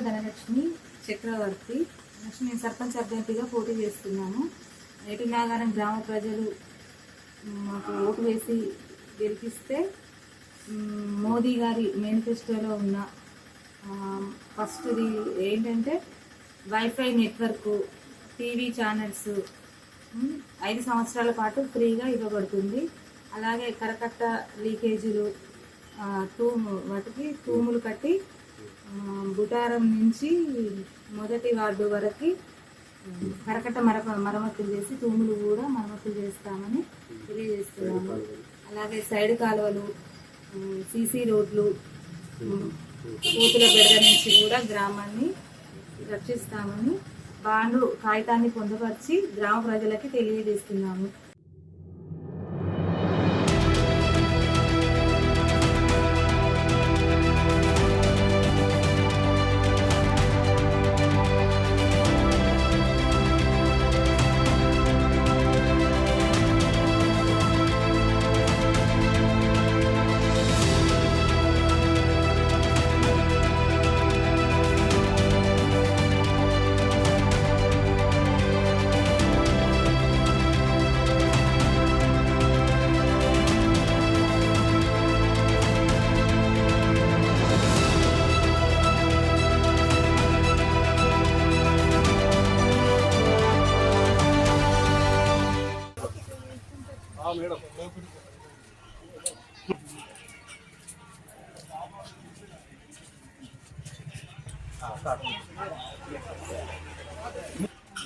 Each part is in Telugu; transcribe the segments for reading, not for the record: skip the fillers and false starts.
ధనలక్ష్మి చక్రవర్తి. నెక్స్ట్ నేను సర్పంచ్ అభ్యర్థిగా పోటీ చేస్తున్నాను. ఏటి నాగారం గ్రామ ప్రజలు మాకు ఓటు వేసి గెలిపిస్తే మోదీ గారి మేనిఫెస్టోలో ఉన్న ఫస్ట్ది ఏంటంటే వైఫై నెట్వర్క్, టీవీ ఛానల్స్ 5 సంవత్సరాల పాటు ఫ్రీగా ఇవ్వబడుతుంది. అలాగే కరకట్ట లీకేజీలు వాటికి తూములు కట్టి బుటారం నుంచి మొదటి వార్డు వరకు కరకట్ట మరమ్మతులు చేసి తూములు కూడా మరమ్మతులు చేస్తామని తెలియజేస్తున్నాము. అలాగే సైడ్ కాలువలు, సీసీ రోడ్లు, కూతుల బెడద నుంచి కూడా గ్రామాన్ని రక్షిస్తామని బాండు కాగితాన్ని పొందుపరిచి గ్రామ ప్రజలకి తెలియజేస్తున్నాము.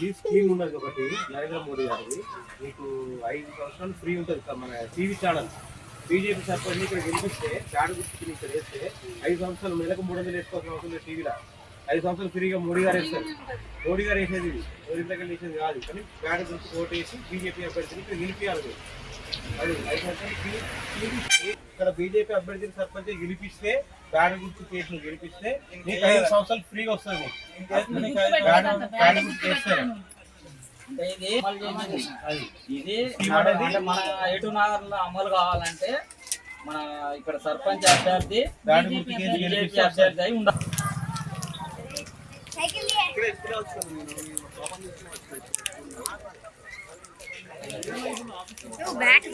ఈ స్కీమ్ ఉన్నది ఒకటి నరేంద్ర మోడీ గారిది. మీకు 5 సంవత్సరాలు ఫ్రీ ఉంటుంది. మన టీవీ ఛానల్ బీజేపీ సర్పంచ్ ఇక్కడ గెలిపిస్తే బ్యాడ్ గుర్తుని ఇక్కడ వేస్తే 5 సంవత్సరాలు నెలకు 300 వేసుకోవాల్సిన అవసరం లేదు. టీవీలో 5 సంవత్సరాలు ఫ్రీగా మోడీ గారు వేస్తారు. మోడీ గారు వేసేది మోడీ దగ్గర వేసేది కాదు. కానీ బ్యాడ్ గుర్తు ఓటు వేసి బీజేపీ అభ్యర్థిని ఇక్కడ గెలిపించాలి. అది 5 సంవత్సరాలు ఇక్కడ బీజేపీ అభ్యర్థిని సర్పంచ్ గెలిపిస్తే బ్యాడ్ గుర్తు కేసును గెలిపిస్తే మీకు 5 సంవత్సరాలు ఫ్రీగా వస్తుంది. ఇది మన ఏటు నగర్లో అమలు కావాలంటే మన ఇక్కడ సర్పంచ్ అభ్యర్థి బీజేపీ అభ్యర్థి అయి ఉండాలి. బ్యాక్